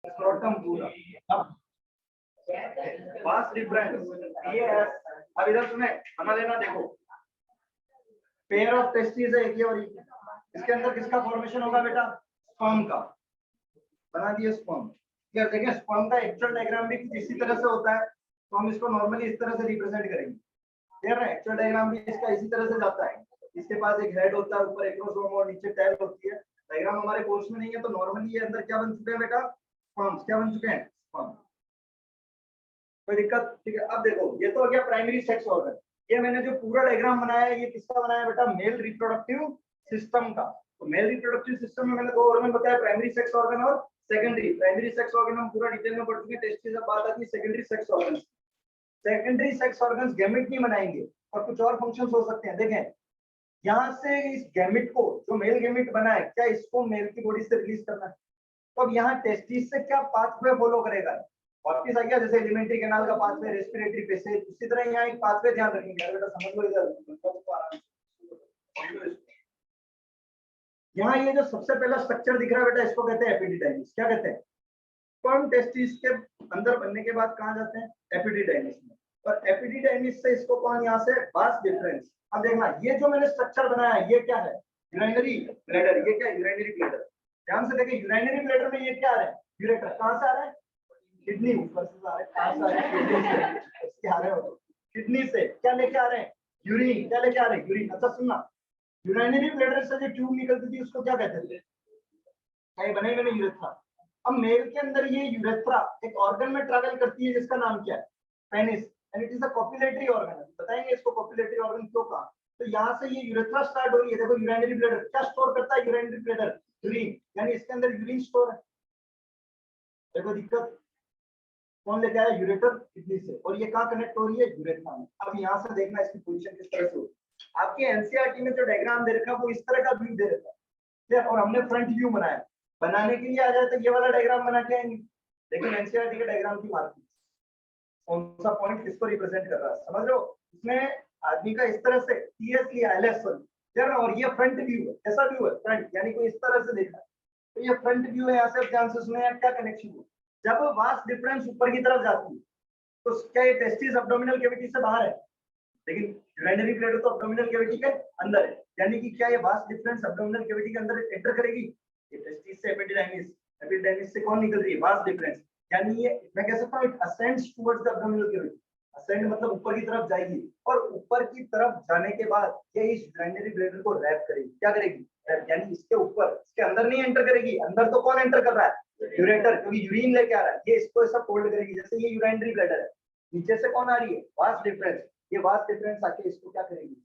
Scrotum पूरा vast difference ये है। अब इधर तुम्हें बना लेना, देखो पेयर ऑफ टेस्टिस है एक ही, और इसके अंदर किसका फॉर्मेशन होगा बेटा? स्पर्म का। बना दिए स्पर्म। क्या देखें, स्पर्म का एक्चुअल डायग्राम भी इसी तरह से होता है, तो हम इसको नॉर्मली इस तरह से रिप्रेजेंट करेंगे। क्लियर है? एक्चुअल डायग्राम भी इसका इसी तरह से जाता है। इसके पास एक हेड होता है, ऊपर एक्रोसोम और नीचे टेल होती है। डायग्राम हमारे कोर्स में नहीं है, तो नॉर्मली ये अंदर क्या बन चुके हैं बेटा? स्पर्म्स। क्या बन चुके हैं? स्पर्म। कोई दिक्कत? ठीक है। अब देखो, ये तो हो गया प्राइमरी सेक्स ऑर्गन। ये मैंने जो पूरा डायग्राम बनाया है, ये किसका बनाया बेटा? मेल रिप्रोडक्टिव सिस्टम का। तो मेल रिप्रोडक्टिव सिस्टम में मैंने दो ऑर्गन बताया, प्राइमरी सेक्स ऑर्गन और सेकेंडरी। प्राइमरी सेक्स ऑर्गन हम पूरा डिटेल में पढ़ चुके हैं, टेस्टिस अब बात आती है secondary sex organ. Secondary sex organs gamete नहीं बनाएंगे, और कुछ और फंक्शंस हो सकते हैं। देखें, यहाँ से इस गैमेट को, जो मेल गैमेट बना है, क्या इसको मेल की बॉडी से रिलीज करना है? तो अब यहाँ टेस्टिस से क्या पाथवे फॉलो करेगा? वापिस आ गया, जैसे एलिमेंट्री कैनाल का पाथवे, रेस्पिरेटरी पैसेज, उसी तरह यहाँ एक पाथवे ध्यान रखेंगे। बेटा समझ लो इधर। यहाँ ये जो सबसे पहला स्ट्रक्चर दिख रहा है बेटा, इसको कहते हैं एपिडिडाइमिस। क्या कहते हैं? स्पर्म टेस्टिस के अंदर बनने के बाद कहाँ जाते हैं? एपिडिडाइमिस में। और एपिडिडाइमिस से इसको कौन, यहाँ से वास डिफरेंस। अब देखना, ये जो मैंने स्ट्रक्चर बनाया है, ये क्या है? Urinary bladder. ये क्या है? Urinary bladder. ध्यान से देखिए, यूरिनरी ब्लैडर में ये क्या आ रहा है? यूरेटर। कहाँ से आ रहा है? किडनी। ऊपर से आ रहा है, कहाँ से आ रहा है? किडनी से आ रहे हो। किडनी से क्या लेके आ रहे हैं? यूरिन। क्या लेके आ रहे हैं? यूरिन। अच्छा सुनना, यूरिनरी ब्लैडर से जो ट्यूब निकलती थी उसको क्या कहते थे? कहीं बने मैंने यूरेथ्रा। अब मेल के अंदर ये यूरेथ्रा एक ऑर्गन में ट्रैवल करती है, जिसका नाम क्या है? Penis. And it is a copulatory organ. बताएंगे इसको कॉपुलेटरी ऑर्गन क्यों कहा। तो यहाँ से ये यूरेथ्रा स्टार्ट हो रही है। देखो, यूरिनरी ब्लैडर क्या स्टोर करता है? यूरिनरी ब्लैडर यूरिन, यानी इसके अंदर यूरिन स्टोर है। देखो दिक्कत, कौन लेके आया? यूरेटर किडनी से। और ये कहाँ कनेक्ट हो रही है? यूरेथ्रा में। अब यहाँ से देखना इसकी पोजीशन किस तरह से हो। आपके एनसीईआरटी में जो डायग्राम दे रखा है वो इस तरह का व्यू दे रखा है, और हमने फ्रंट व्यू बनाया। बनाने के लिए आ जाए तो ये वाला डायग्राम बना के आएंगे, लेकिन एनसीईआरटी के डायग्राम की मार्किंग कौन सा पॉइंट किसको रिप्रेजेंट कर रहा है, समझ लो। इसमें आदमी का इस तरह से टीएस लिया एलएस, और ये फ्रंट व्यू है। कैसा व्यू है? फ्रंट, यानी कोई इस तरह से देखा। तो ये फ्रंट व्यू है। यहाँ से ध्यान से सुने, क्या कनेक्शन है। जब वास्ट डिफरेंस ऊपर की तरफ जाती है, तो क्या ये टेस्टिस एब्डोमिनल कैविटी से बाहर है? लेकिन यूरिनरी ब्लैडर तो एब्डोमिनल कैविटी के अंदर है, यानी कि क्या ये वास्ट डिफरेंस एब्डोमिनल कैविटी के अंदर एंटर करेगी? ये टेस्टिस से एपिडिडाइमिस, एपिडिडाइमिस से कौन निकल रही है? Vast difference. यानी ये मैं कह सकता हूं it ascends towards the abdominal cavity. Ascend मतलब ऊपर की तरफ जाएगी, और ऊपर की तरफ जाने के बाद ये इस यूरिनरी ब्लैडर को रैप करेगी। क्या करेगी? यानी इसके ऊपर, इसके अंदर नहीं एंटर करेगी। अंदर तो कौन एंटर कर रहा है? यूरेटर, क्योंकि यूरिन लेके आ रहा है। ये इसको ऐसा फोल्ड करेगी, जैसे ये यूरिनरी ब्लैडर है। नीचे से कौन आ रही है? Vast difference. ये वास्ट डिफरेंस आके इसको क्या करेगी?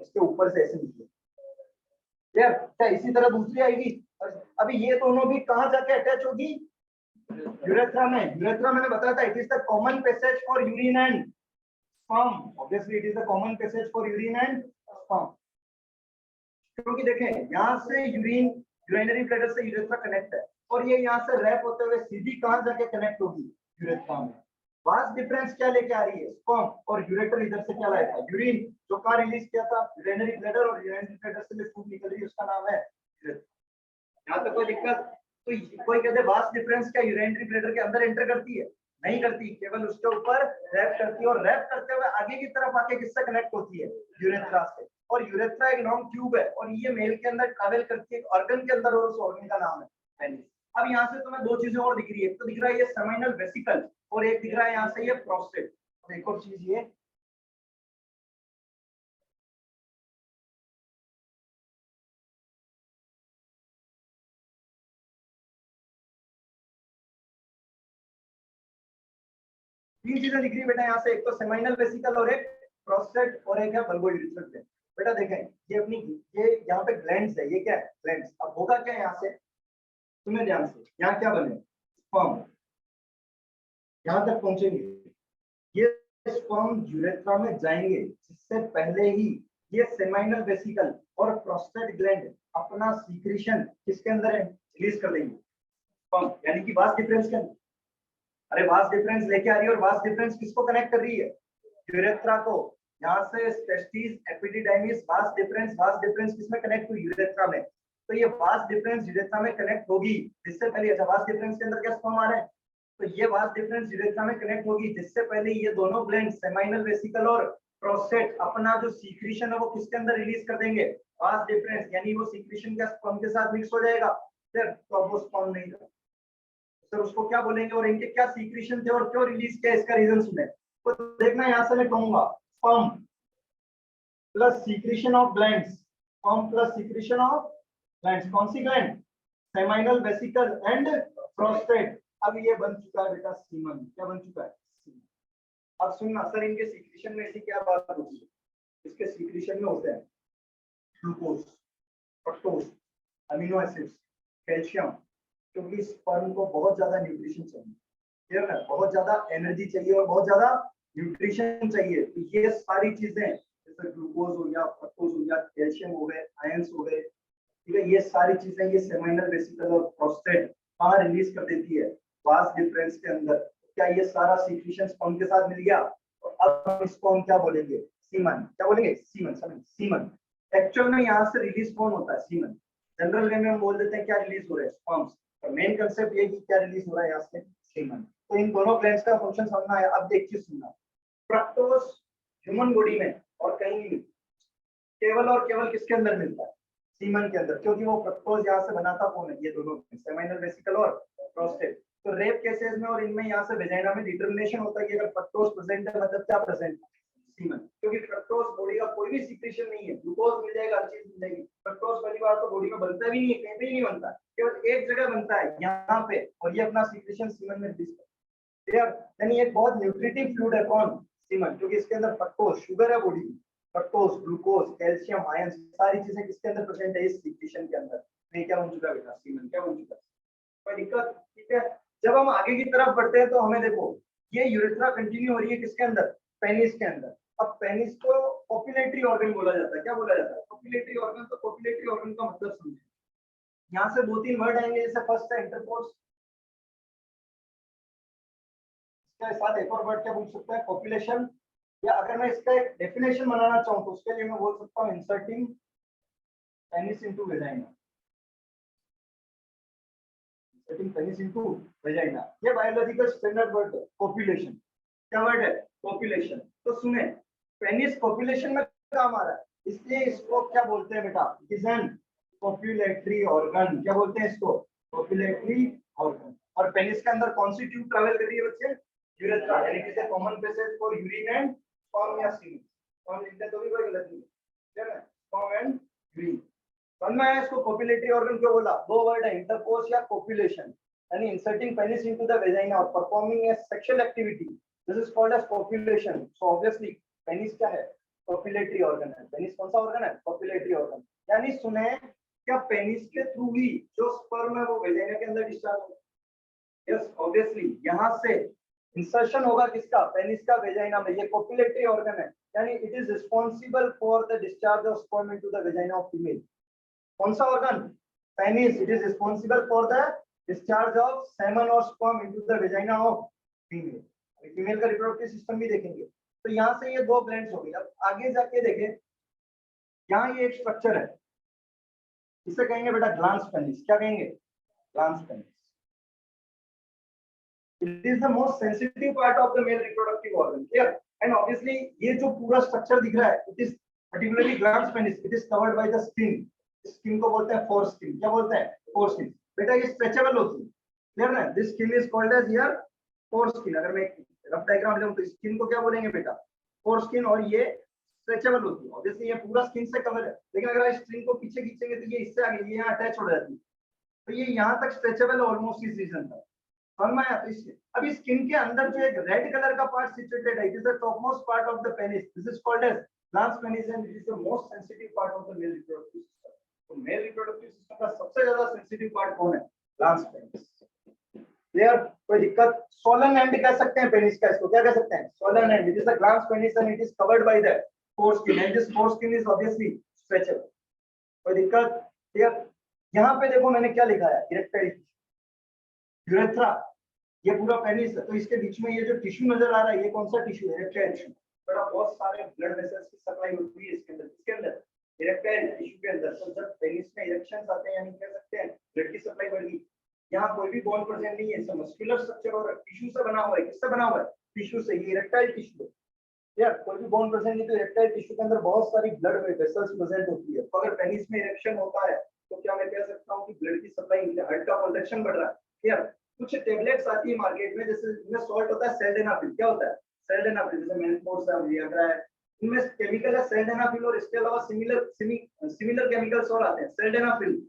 इसके ऊपर से ऐसे निकले। यार क्या इसी तरह दूसरी आएगी? अभी ये दोनों भी कहां जाके अटैच होगी? यूरेथ्रा में। यूरेथ्रा मैंने बताया था, it is the common passage for urine and sperm. Obviously it is the common passage for urine and sperm, क्योंकि देखें यहाँ से यूरिन, यूरिनरी ब्लैडर से यूरेथ्रा कनेक्ट है, और ये यहाँ से रैप होते हुए सीधी कहां जाके कनेक्ट होगी? यूरेथ्रा में। वास्ट डिफरेंस क्या लेके आ रही है? स्पर्म। और यूरेटर इधर से क्या लाएगा? यूरिन, जो कहां रिलीज किया था? यूरिनरी ब्लैडर, और यूरिनरी ब्लैडर से जो ट्यूब निकल रही है उसका नाम है यूरेथ्रा। यहाँ तक कोई दिक्कत? तो कोई कहते हैं वास्ट डिफरेंस क्या यूरिनरी ब्लैडर के अंदर एंटर करती है? नहीं करती, केवल उसके ऊपर रैप करती है, और रैप करते हुए आगे की तरफ आके किससे कनेक्ट होती है? यूरेथ्रा से। और यूरेथ्रा एक लॉन्ग ट्यूब है, और ये मेल के अंदर ट्रैवल करती है ऑर्गन के अंदर, और उस ऑर्गन का नाम है पेनिस। अब यहाँ से तुम्हें दो चीजें और दिख रही है। एक तो दिख रहा है ये सेमिनल वेसिकल, और एक दिख रहा है यहाँ से ये प्रोस्टेट। एक और चीज ये, तीन चीजें दिख रही है बेटा यहाँ से। एक तो सेमिनल वेसिकल, और एक प्रोस्टेट, और एक है बल्बो यूरेथ्रल ग्लैंड। बेटा देखें, ये अपनी, ये यहाँ पे ग्लैंड्स है। ये क्या है? ग्लैंड्स। अब होगा क्या यहाँ से? सुने ध्यान से, यहाँ क्या बने? स्पर्म। यहाँ तक पहुंचेंगे, ये स्पर्म यूरेथ्रा में जाएंगे, जिससे पहले ही ये सेमाइनल वेसिकल और प्रोस्टेट ग्लैंड अपना सीक्रेशन किसके अंदर है? रिलीज कर देंगे, स्पर्म। यानी कि वास्ट डिफरेंस के अंदर। अरे वास्ट डिफरेंस लेके आ रही है, और वास्ट डिफरेंस किसको कनेक्ट कर रही है? यूरेथ्रा को। यहाँ से टेस्टिस, एपिडिडाइमिस, वास्ट डिफरेंस किसमें कनेक्ट हुई? यूरेथ्रा में। तो ये वास डिफरेंस यूरेथ्रा में कनेक्ट होगी, जिससे पहले अच्छा वास डिफरेंस के अंदर क्या स्पर्म आ रहा है, तो ये वास डिफरेंस यूरेथ्रा में कनेक्ट होगी, जिससे पहले ये दोनों ग्लैंड सेमाइनल वेसिकल और प्रोस्टेट अपना जो सीक्रेशन है वो किसके अंदर रिलीज कर देंगे, वास डिफरेंस, यानी वो सीक्रेशन क्या स्पर्म के साथ मिक्स हो जाएगा, फिर तो अब वो स्पर्म नहीं था, सर उसको क्या बोलेंगे, और इनके क्या सीक्रेशन थे और क्यों रिलीज किया, इसका रीजन सुने। तो देखना यहाँ से मैं कहूंगा sperm plus secretion of glands, sperm plus secretion of glands, कौन सी gland, seminal vesicle and prostate. अब ये बन चुका है बेटा सीमन, क्या बन चुका है सीमन। अब सुनना सर इनके सीक्रेशन में ऐसी क्या बात होती है, इसके सीक्रेशन में होते हैं glucose, fructose, amino acids, calcium, क्योंकि स्पर्म को बहुत ज्यादा न्यूट्रिशन चाहिए, क्लियर है, बहुत ज्यादा एनर्जी चाहिए और बहुत ज्यादा न्यूट्रिशन चाहिए, तो ये सारी चीजें जैसे ग्लूकोज हो गया, फ्रक्टोज हो गया, कैल्शियम हो गए, आयंस हो गए, ठीक है, ये सारी चीजें ये सेमाइनल वेसिकल और प्रोस्टेट कहाँ रिलीज कर देती है, वास डिफरेंस के अंदर। क्या ये सारा सीक्रेशन स्पर्म के साथ मिल गया, और अब इसको हम क्या बोलेंगे, सीमन, क्या बोलेंगे, सीमन, समझ सीमन। एक्चुअल में यहाँ से रिलीज कौन होता है, सीमन, जनरल वे में हम बोल देते हैं क्या रिलीज हो रहा है, स्पर्म्स, तो मेन कंसेप्ट ये कि क्या रिलीज हो रहा है यहाँ से, सीमन। तो इन दोनों ग्लैंड्स का फंक्शन समझना है। अब एक चीज सुनना, फ्रक्टोज ह्यूमन बॉडी में और कहीं नहीं, केवल और केवल किसके अंदर मिलता है, सीमन के अंदर, क्योंकि वो फ्रक्टोज यहाँ से बनाता कौन है, ये दोनों सेमाइनल वेसिकल और प्रोस्टेट। तो रेप केसेस में और इनमें यहाँ से वेजाइना में डिटर्मिनेशन होता है कि अगर फ्रक्टोज प्रेजेंट है मतलब क्या प्रेजेंट है, सीमन, क्योंकि फ्रक्टोज बॉडी का कोई भी सीक्रेशन नहीं है, ग्लूकोज मिल जाएगा, हर चीज मिल जाएगी, फ्रक्टोज पहली बार तो बॉडी में बनता भी नहीं है, कहीं भी नहीं बनता, केवल एक जगह बनता है यहाँ पे, और ये अपना सीक्रेशन सीमन में रिलीज करता है, यानी एक बहुत न्यूट्रिटिव फ्लूइड है कौन, सीमन, क्योंकि इसके अंदर फ्रक्टोज शुगर है बॉडी में, फ्रक्टोज, ग्लूकोज, कैल्शियम, आयंस, सारी चीजें किसके अंदर प्रेजेंट है, इस सीक्रेशन के अंदर। ये क्या बन चुका है बेटा, सीमन, क्या बन चुका है, कोई दिक्कत, ठीक है। जब हम आगे की तरफ बढ़ते हैं तो हमें देखो ये यूरेथ्रा कंटिन्यू हो रही है किसके अंदर, पेनिस के अंदर। अब पेनिस को कॉपुलेटरी ऑर्गन बोला जाता है, क्या बोला जाता है, कॉपुलेटरी ऑर्गन। तो कॉपुलेटरी ऑर्गन का मतलब समझे, यहाँ से दो तीन वर्ड आएंगे, जैसे फर्स्ट है इंटरकोर्स, इसके साथ एक और वर्ड क्या बोल सकता है, कॉपुलेशन, या अगर मैं इसका एक डेफिनेशन बनाना चाहूँ तो उसके लिए मैं बोल सकता हूँ inserting penis into vagina, inserting penis into vagina, ये बायोलॉजिकल स्टैंडर्ड वर्ड है, कॉपुलेशन, क्या वर्ड है, कॉपुलेशन। तो सुने पेनिस कॉपुलेशन में काम आ रहा है, इसलिए इसको क्या बोलते हैं बेटा, it is an copulatory organ, क्या बोलते हैं इसको, कॉपुलेटरी ऑर्गन। और पेनिस के अंदर कौन सी ट्यूब ट्रैवल कर रही है बच्चे, यूरेथ्रा, यानी कि common passage for urine and sperm या सीमेन, स्पर्म लिखते तो भी कोई गलत नहीं है ना, स्पर्म एंड यूरिन। समझ में आया इसको कॉपुलेटरी ऑर्गन क्यों बोला, दो वर्ड है, इंटरकोर्स या कॉपुलेशन, यानी inserting penis into the vagina और performing a sexual activity, this is called as copulation. So obviously penis क्या है, कॉपुलेटरी ऑर्गन है। पेनिस कौन सा ऑर्गन है, कॉपुलेटरी ऑर्गन। यानी सुने क्या पेनिस के थ्रू ही जो स्पर्म है वो वेजाइना के अंदर डिस्चार्ज होगा, यस ऑब्वियसली यहाँ से इंसर्शन होगा किसका, पेनिस का वेजाइना में, ये कॉपुलेटरी ऑर्गन है, यानी it is responsible for the discharge of sperm into the vagina of female. कौन सा organ, penis, it is responsible for the discharge of semen और sperm into the vagina of female. Female का reproductive system भी देखेंगे। तो यहाँ से ये दो ग्लैंड्स हो गई। अब आगे जाके देखें, यहाँ ये एक स्ट्रक्चर है, इसे कहेंगे बेटा ग्लांस पेनिस, क्या कहेंगे, glans penis. It is the most sensitive part of the male reproductive organ, clear? And obviously ये जो पूरा स्ट्रक्चर दिख रहा है, it is particularly glans penis, it is covered by the skin. Skin को बोलते हैं foreskin, क्या बोलते हैं, foreskin। बेटा ये स्ट्रेचेबल होती है, क्लियर ना, this skin is called as here foreskin। अगर मैं रफ डायग्राम लूं तो स्किन को क्या बोलेंगे बेटा, foreskin, और ये स्ट्रेचेबल होती है। ऑब्वियसली ये पूरा स्किन से कवर है, लेकिन अगर इस स्ट्रिंग को पीछे खींचेंगे तो ये इससे आगे ये यहाँ अटैच हो जाती है, तो ये यहाँ तक स्ट्रेचेबल है ऑलमोस्ट इस रीजन तक। अभी स्किन के अंदर जो एक रेड कलर का पार्ट सिचुएटेड है, it is the topmost part of the penis, this is called as glans penis and it is the most sensitive part of the male reproductive system. तो male reproductive system का सबसे ज्यादा sensitive part कौन है, glans penis, clear? कोई दिक्कत, Solan and कह सकते हैं पेनिस का, इसको क्या कह सकते हैं, swollen end. It is the glans penis and it is covered by the foreskin and this foreskin is obviously stretchable. कोई दिक्कत, क्लियर? यहाँ पे देखो मैंने क्या लिखा है, इरेक्टाइल यूरेथ्रा, ये पूरा पेनिस है, तो इसके बीच में ये जो टिश्यू नजर आ रहा है, ये कौन सा टिश्यू है, इरेक्टाइल टिश्यू। बड़ा बहुत सारे ब्लड वेसल्स की सप्लाई होती है इसके अंदर, इरेक्टाइल टिश्यू के अंदर। तो जब पेनिस में इरेक्शंस आते हैं यानी कह सकते हैं ब्लड की सप्लाई बढ़ गई। यहाँ कोई भी बोन प्रेजेंट नहीं है, सब मस्कुलर स्ट्रक्चर और टिश्यू से बना हुआ है। किससे बना हुआ है? टिश्यू से। ये इरेक्टाइल टिश्यू है यार, कोई भी बोन प्रेजेंट नहीं तो इरेक्टाइल टिश्यू के अंदर बहुत सारी ब्लड वेसल्स प्रेजेंट होती है। तो अगर पेनिस में इरेक्शन होता है तो क्या मैं कह सकता हूँ कि ब्लड की सप्लाई, हार्ट का कंट्रैक्शन बढ़ रहा है यार। कुछ टेबलेट्स आती है मार्केट में, जैसे इनमें सॉल्ट होता है सेल्डेनाफिल। क्या होता है? सेल्डेनाफिल, जैसे मेनफोर्स है, वियाग्रा है, इनमें केमिकल है सेल्डेनाफिल और इसके अलावा सिमिलर केमिकल्स और आते हैं। सेल्डेनाफिल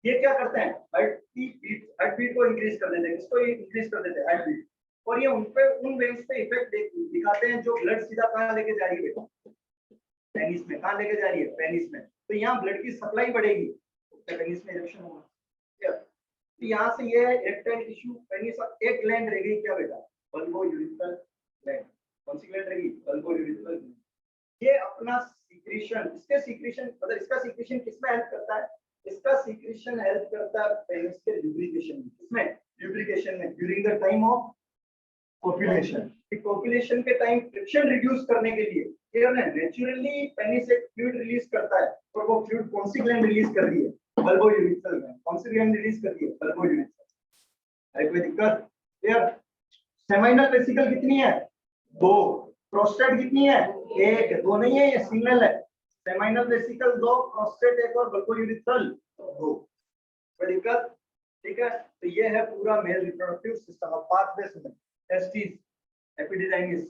ये क्या करते हैं? हार्ट बीट को इंक्रीज कर देते हैं। किसको इंक्रीज कर देते हैं? Heart beat. और ये उन वेन्स पे इफेक्ट दिखाते हैं जो ब्लड सीधा कहाँ लेके जा रही है? पेनिस में। कहाँ लेके जा रही है? पेनिस में। तो यहाँ ब्लड की सप्लाई बढ़ेगी तो पेनिस में इरेक्शन होगा। तो यहाँ से ये है इरेक्टाइल टिश्यू, पेनिस। एक ग्लैंड रह गई क्या बेटा? Bulbo urethral gland. कौन सी ग्लैंड रहेगी? Bulbo urethral gland. ये अपना सीक्रेशन, इसके सीक्रेशन मतलब इसका सीक्रेशन किसमें हेल्प करता है? इसका सीक्रेशन हेल्प करता है पेनिस के ल्यूब्रिकेशन में। किसमें? ल्यूब्रिकेशन में, during the time of copulation. Copulation के टाइम फ्रिक्शन रिड्यूस करने के लिए क्या है? नेचुरली पेनिस एक फ्लूइड रिलीज करता है और वो फ्लूइड कौन सी ग्लैंड रिलीज कर रही है? Bulbo urethral gland. कौन सी ग्लैंड रिलीज कर रही है? Bulbo urethral. है कोई दिक्कत? क्लियर? सेमाइनल वेसिकल कितनी है? 2। प्रोस्टेट कितनी है? 1। 2 नहीं है, ये सिंगल है। सेमाइनल वेसिकल 2, प्रोस्टेट 1 और बल्बो यूरिथ्रल 2। कोई दिक्कत? ठीक है, तो ये है पूरा मेल रिप्रोडक्टिव सिस्टम। अब पाथवे सुनें। Testis, epididymis,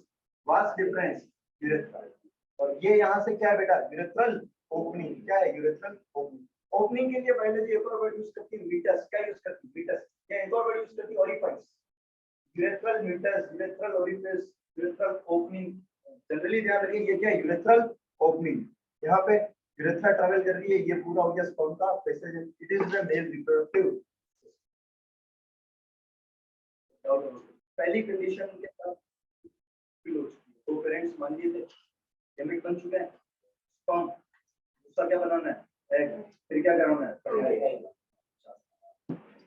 vas deferens, urethra. और ये यहाँ से क्या है बेटा? Urethral opening. क्या है? Urethral opening. ओपनिंग के लिए बायोलॉजी एक और वर्ड यूज करती है, मीटस। क्या यूज करती है? मीटस। क्या एक और वर्ड यूज करती है? Orifice. Urethral meatus, urethral orifice, urethral opening. Generally ध्यान रखिए ये क्या है? Urethral opening. यहाँ पे यूरेथ्रा ट्रैवल कर रही है, ये पूरा हो गया स्पर्म का passage. It is the male reproductive. पहली कंडीशन के साथ तो पेरेंट्स मान लिए थे, गैमेट बन चुके हैं, स्पर्म। दूसरा क्या बनाना है?